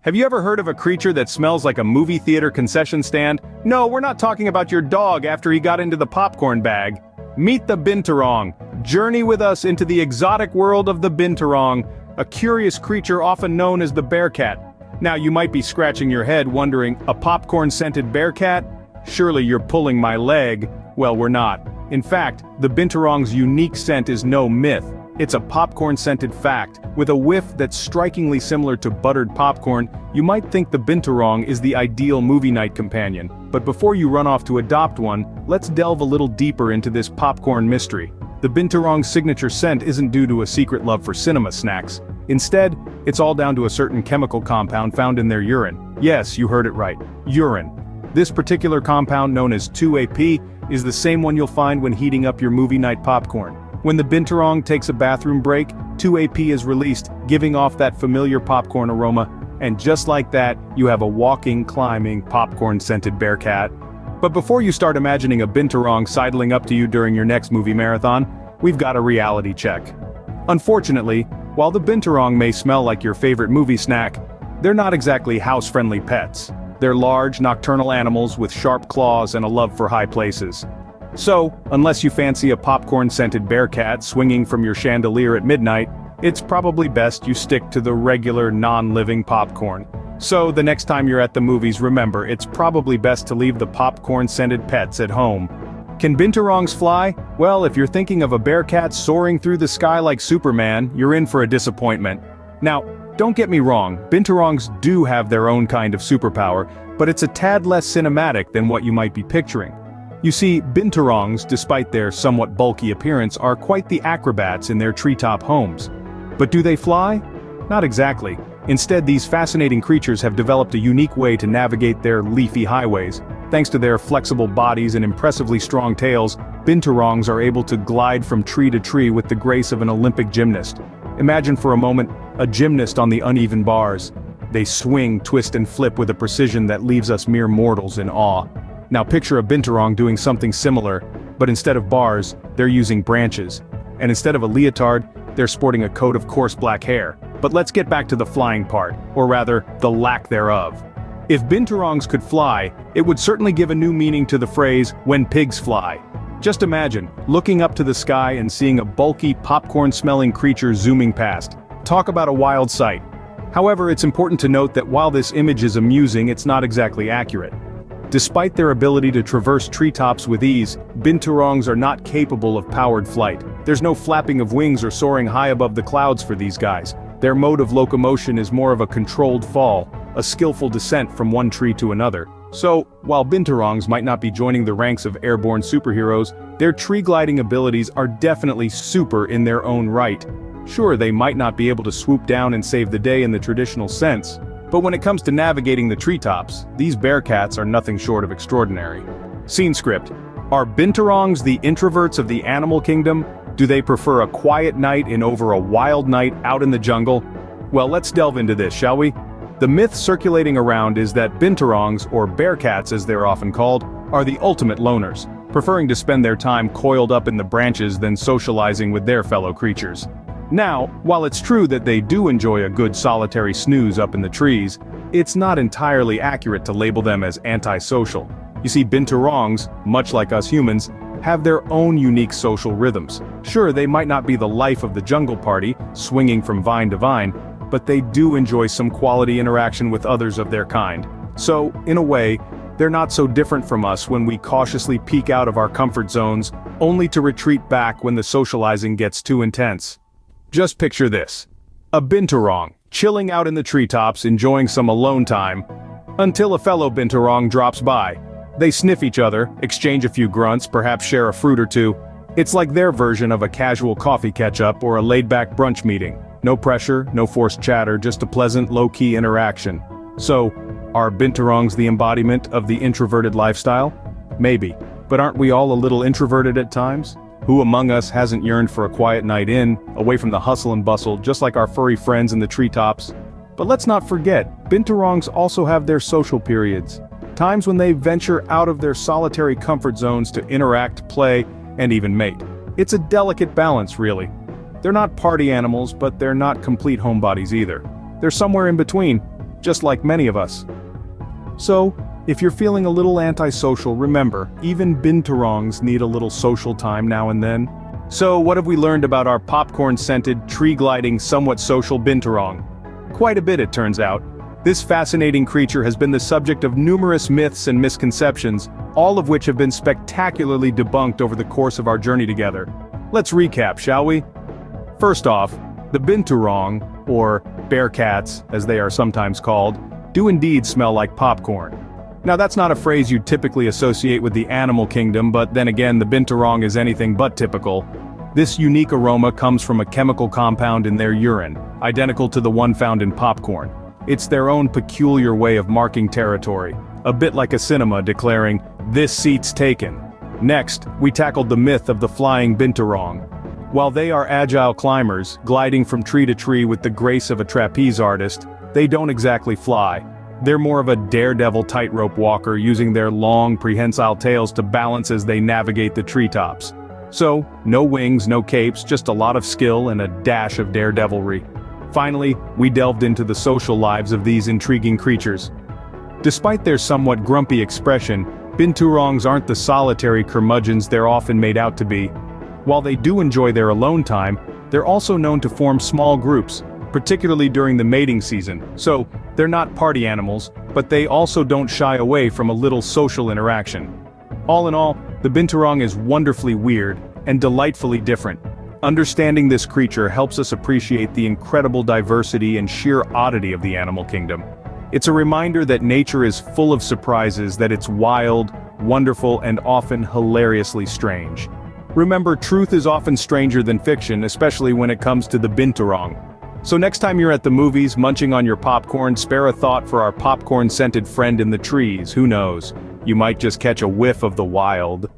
Have you ever heard of a creature that smells like a movie theater concession stand? No, we're not talking about your dog after he got into the popcorn bag. Meet the Binturong. Journey with us into the exotic world of the Binturong, a curious creature often known as the bearcat. Now you might be scratching your head wondering, a popcorn-scented bearcat? Surely you're pulling my leg. Well, we're not. In fact, the Binturong's unique scent is no myth. It's a popcorn-scented fact. With a whiff that's strikingly similar to buttered popcorn, you might think the Binturong is the ideal movie night companion. But before you run off to adopt one, let's delve a little deeper into this popcorn mystery. The Binturong's signature scent isn't due to a secret love for cinema snacks. Instead, it's all down to a certain chemical compound found in their urine. Yes, you heard it right. Urine. This particular compound, known as 2AP, is the same one you'll find when heating up your movie night popcorn. When the Binturong takes a bathroom break, 2AP is released, giving off that familiar popcorn aroma, and just like that, you have a walking, climbing, popcorn-scented bearcat. But before you start imagining a Binturong sidling up to you during your next movie marathon, we've got a reality check. Unfortunately, while the Binturong may smell like your favorite movie snack, they're not exactly house-friendly pets. They're large, nocturnal animals with sharp claws and a love for high places. So, unless you fancy a popcorn-scented bearcat swinging from your chandelier at midnight, it's probably best you stick to the regular, non-living popcorn. So, the next time you're at the movies, remember, it's probably best to leave the popcorn-scented pets at home. Can Binturongs fly? Well, if you're thinking of a bearcat soaring through the sky like Superman, you're in for a disappointment. Now, don't get me wrong, Binturongs do have their own kind of superpower, but it's a tad less cinematic than what you might be picturing. You see, Binturongs, despite their somewhat bulky appearance, are quite the acrobats in their treetop homes. But do they fly? Not exactly. Instead, these fascinating creatures have developed a unique way to navigate their leafy highways. Thanks to their flexible bodies and impressively strong tails, Binturongs are able to glide from tree to tree with the grace of an Olympic gymnast. Imagine for a moment, a gymnast on the uneven bars. They swing, twist and flip with a precision that leaves us mere mortals in awe. Now picture a Binturong doing something similar, but instead of bars, they're using branches. And instead of a leotard, they're sporting a coat of coarse black hair. But let's get back to the flying part, or rather, the lack thereof. If Binturongs could fly, it would certainly give a new meaning to the phrase, "when pigs fly." Just imagine, looking up to the sky and seeing a bulky, popcorn-smelling creature zooming past. Talk about a wild sight. However, it's important to note that while this image is amusing, it's not exactly accurate. Despite their ability to traverse treetops with ease, Binturongs are not capable of powered flight. There's no flapping of wings or soaring high above the clouds for these guys. Their mode of locomotion is more of a controlled fall, a skillful descent from one tree to another. So, while Binturongs might not be joining the ranks of airborne superheroes, their tree gliding abilities are definitely super in their own right. Sure, they might not be able to swoop down and save the day in the traditional sense, but when it comes to navigating the treetops, these bearcats are nothing short of extraordinary. Scene script. Are Binturongs the introverts of the animal kingdom? Do they prefer a quiet night in over a wild night out in the jungle? Well, let's delve into this, shall we? The myth circulating around is that Binturongs, or bearcats as they're often called, are the ultimate loners, preferring to spend their time coiled up in the branches than socializing with their fellow creatures. Now, while it's true that they do enjoy a good solitary snooze up in the trees, it's not entirely accurate to label them as antisocial. You see, Binturongs, much like us humans, have their own unique social rhythms. Sure, they might not be the life of the jungle party, swinging from vine to vine, but they do enjoy some quality interaction with others of their kind. So, in a way, they're not so different from us when we cautiously peek out of our comfort zones, only to retreat back when the socializing gets too intense. Just picture this. A Binturong, chilling out in the treetops enjoying some alone time, until a fellow Binturong drops by. They sniff each other, exchange a few grunts, perhaps share a fruit or two. It's like their version of a casual coffee catch-up or a laid-back brunch meeting. No pressure, no forced chatter, just a pleasant, low-key interaction. So, are Binturongs the embodiment of the introverted lifestyle? Maybe. But aren't we all a little introverted at times? Who among us hasn't yearned for a quiet night in, away from the hustle and bustle, just like our furry friends in the treetops? But let's not forget, Binturongs also have their social periods. Times when they venture out of their solitary comfort zones to interact, play, and even mate. It's a delicate balance, really. They're not party animals, but they're not complete homebodies either. They're somewhere in between. just like many of us. So, if you're feeling a little antisocial, remember, even binturongs need a little social time now and then. So, what have we learned about our popcorn-scented, tree-gliding, somewhat social binturong? Quite a bit, it turns out. This fascinating creature has been the subject of numerous myths and misconceptions, all of which have been spectacularly debunked over the course of our journey together. Let's recap, shall we? First off, the binturong, or bearcats, as they are sometimes called, do indeed smell like popcorn. Now that's not a phrase you'd typically associate with the animal kingdom, but then again the binturong is anything but typical. This unique aroma comes from a chemical compound in their urine, identical to the one found in popcorn. It's their own peculiar way of marking territory, a bit like a cinema declaring, "This seat's taken." Next, we tackled the myth of the flying binturong. While they are agile climbers, gliding from tree to tree with the grace of a trapeze artist, they don't exactly fly. They're more of a daredevil tightrope walker, using their long, prehensile tails to balance as they navigate the treetops. So, no wings, no capes, just a lot of skill and a dash of daredevilry. Finally, we delved into the social lives of these intriguing creatures. Despite their somewhat grumpy expression, binturongs aren't the solitary curmudgeons they're often made out to be. While they do enjoy their alone time, they're also known to form small groups, particularly during the mating season. So, they're not party animals, but they also don't shy away from a little social interaction. All in all, the binturong is wonderfully weird and delightfully different. Understanding this creature helps us appreciate the incredible diversity and sheer oddity of the animal kingdom. It's a reminder that nature is full of surprises, that it's wild, wonderful, and often hilariously strange. Remember, truth is often stranger than fiction, especially when it comes to the binturong. So next time you're at the movies, munching on your popcorn, spare a thought for our popcorn-scented friend in the trees. Who knows? You might just catch a whiff of the wild.